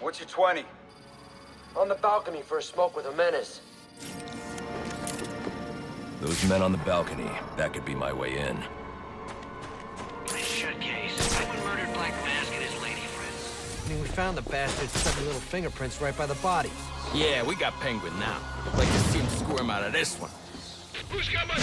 What's your 20? On the balcony for a smoke with a menace. Those men on the balcony, that could be my way in. Nice shut case. Penguin murdered Black Mask and his lady friends. I mean, we found the bastard's seven little fingerprints right by the bodies. Yeah, we got Penguin now. Like to see him squirm out of this one. Who's got my...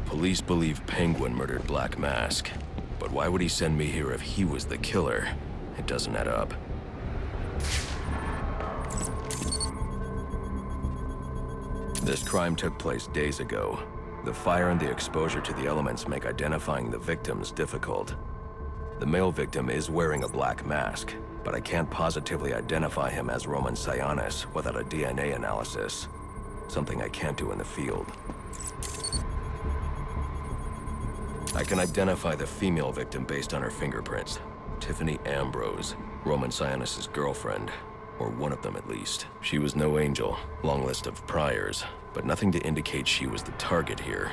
Police believe Penguin murdered Black Mask, but why would he send me here if he was the killer? It doesn't add up. This crime took place days ago. The fire and the exposure to the elements make identifying the victims difficult. The male victim is wearing a black mask, but I can't positively identify him as Roman Sionis without a DNA analysis. Something I can't do in the field. I can identify the female victim based on her fingerprints. Tiffany Ambrose, Roman Sionis' girlfriend, or one of them at least. She was no angel, long list of priors, but nothing to indicate she was the target here.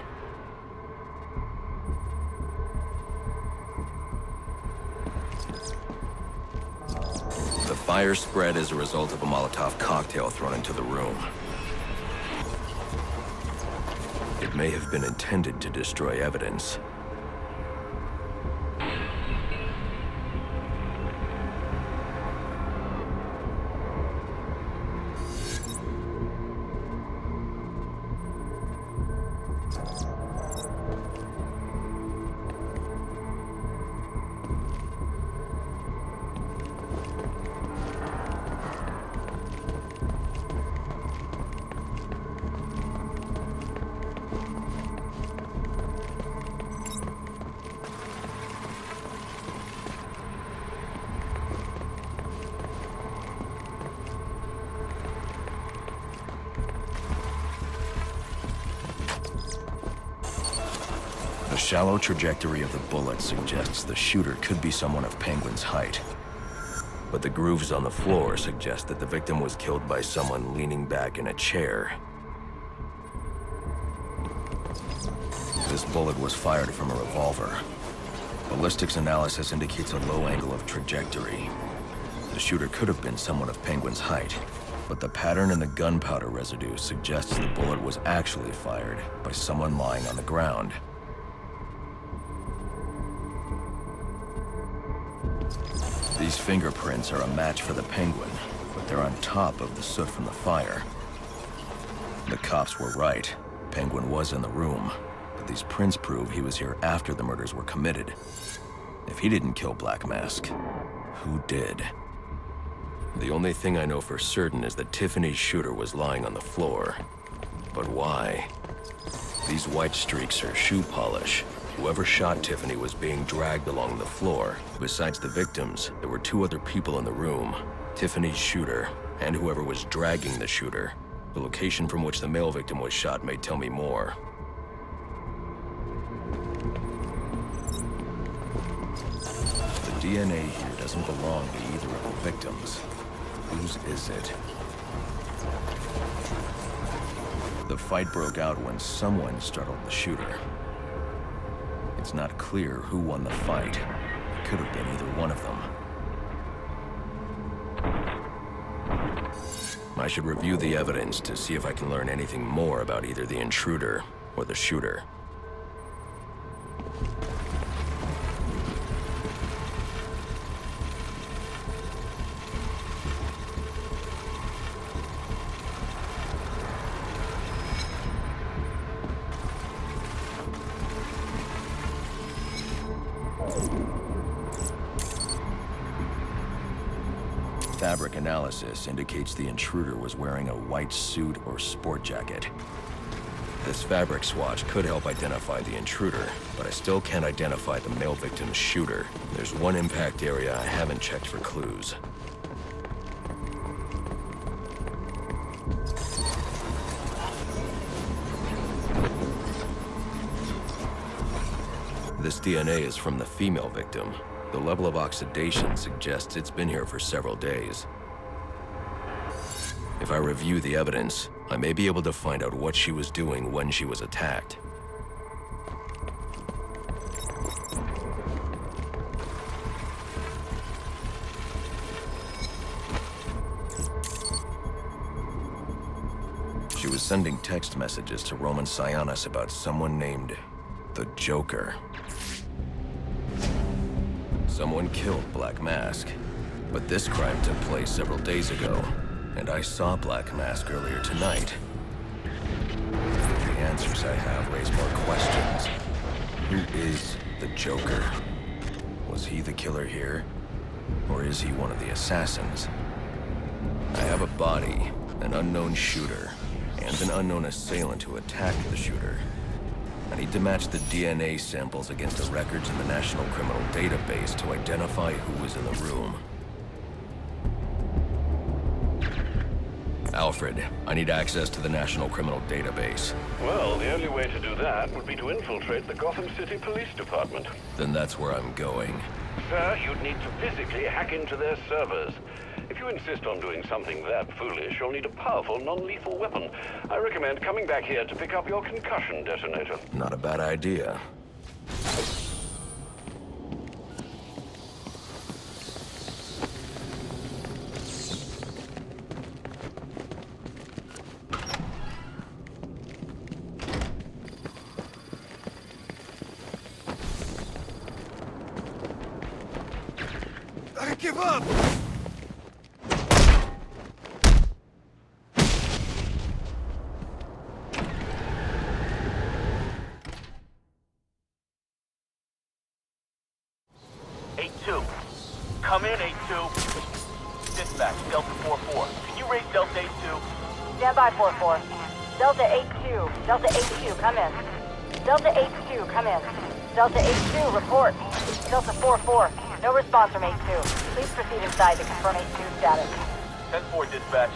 The fire spread as a result of a Molotov cocktail thrown into the room. It may have been intended to destroy evidence. The shallow trajectory of the bullet suggests the shooter could be someone of Penguin's height. But the grooves on the floor suggest that the victim was killed by someone leaning back in a chair. This bullet was fired from a revolver. Ballistics analysis indicates a low angle of trajectory. The shooter could have been someone of Penguin's height, but the pattern in the gunpowder residue suggests the bullet was actually fired by someone lying on the ground. These fingerprints are a match for the Penguin, but they're on top of the soot from the fire. The cops were right. Penguin was in the room, but these prints prove he was here after the murders were committed. If he didn't kill Black Mask, who did? The only thing I know for certain is that Tiffany's shooter was lying on the floor. But why? These white streaks are shoe polish. Whoever shot Tiffany was being dragged along the floor. Besides the victims, there were two other people in the room. Tiffany's shooter, and whoever was dragging the shooter. The location from which the male victim was shot may tell me more. The DNA here doesn't belong to either of the victims. Whose is it? The fight broke out when someone startled the shooter. It's not clear who won the fight. It could have been either one of them. I should review the evidence to see if I can learn anything more about either the intruder or the shooter. Fabric analysis indicates the intruder was wearing a white suit or sport jacket. This fabric swatch could help identify the intruder, but I still can't identify the male victim's shooter. There's one impact area I haven't checked for clues. This DNA is from the female victim. The level of oxidation suggests it's been here for several days. If I review the evidence, I may be able to find out what she was doing when she was attacked. She was sending text messages to Roman Sionis about someone named the Joker. Someone killed Black Mask, but this crime took place several days ago, and I saw Black Mask earlier tonight. The answers I have raise more questions. Who is the Joker? Was he the killer here? Or is he one of the assassins? I have a body, an unknown shooter, and an unknown assailant who attacked the shooter. I need to match the DNA samples against the records in the National Criminal Database to identify who was in the room. Alfred, I need access to the National Criminal Database. Well, the only way to do that would be to infiltrate the Gotham City Police Department. Then that's where I'm going. Sir, you'd need to physically hack into their servers. If you insist on doing something that foolish, you'll need a powerful, non-lethal weapon. I recommend coming back here to pick up your concussion detonator. Not a bad idea. I give up! Come in, 8-2. Dispatch, Delta 4-4. Can you raise Delta 8-2? Stand by, 4-4. Delta 8-2. Delta 8-2, come in. Delta 8-2, come in. Delta 8-2, report. Delta 4-4, no response from 8-2. Please proceed inside to confirm 8-2 status. 10-4, dispatch.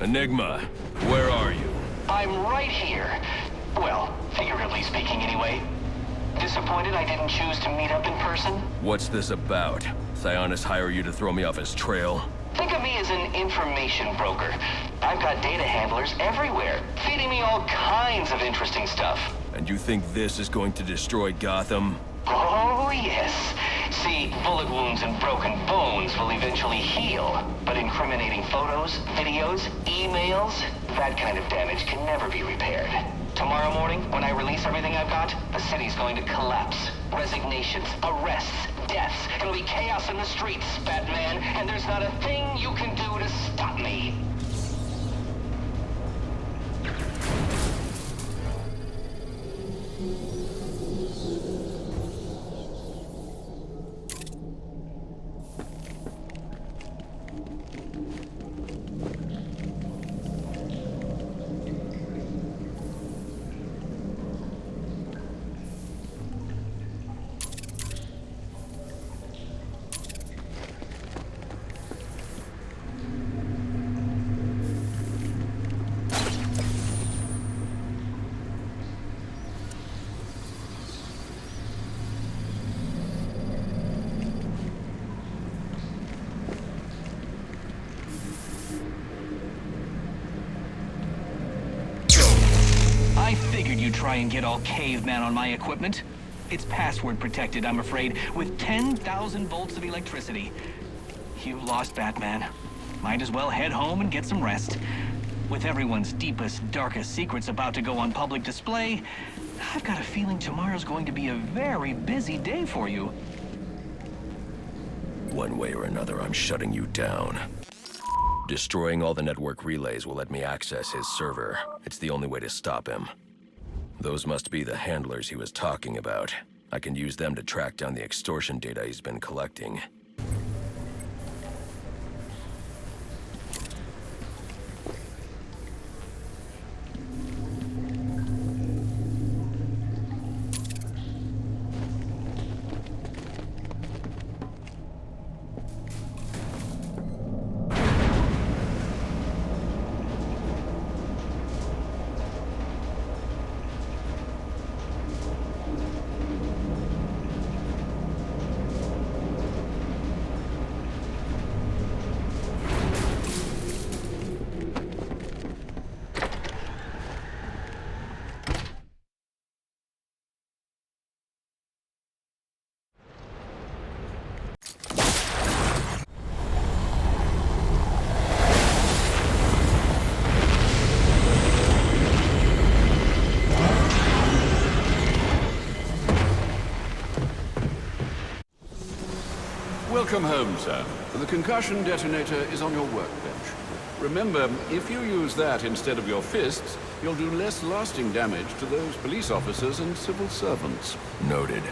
Enigma, where are you? I'm right here. Well, figuratively speaking anyway. Disappointed I didn't choose to meet up in person? What's this about? Sionis hire you to throw me off his trail? Think of me as an information broker. I've got data handlers everywhere, feeding me all kinds of interesting stuff. And you think this is going to destroy Gotham? Oh, yes. See, bullet wounds and broken bones will eventually heal. But incriminating photos, videos, emails, that kind of damage can never be repaired. Tomorrow morning, when I release everything I've got, the city's going to collapse. Resignations, arrests, deaths. It'll be chaos in the streets, Batman, and there's not a thing you can do to stop me. figured you'd try and get all caveman on my equipment. It's password protected, I'm afraid, with 10,000 volts of electricity. You've lost, Batman. Might as well head home and get some rest. With everyone's deepest, darkest secrets about to go on public display, I've got a feeling tomorrow's going to be a very busy day for you. One way or another, I'm shutting you down. Destroying all the network relays will let me access his server. It's the only way to stop him. Those must be the handlers he was talking about. I can use them to track down the extortion data he's been collecting. Welcome home, sir. The concussion detonator is on your workbench. Remember, if you use that instead of your fists, you'll do less lasting damage to those police officers and civil servants. Noted.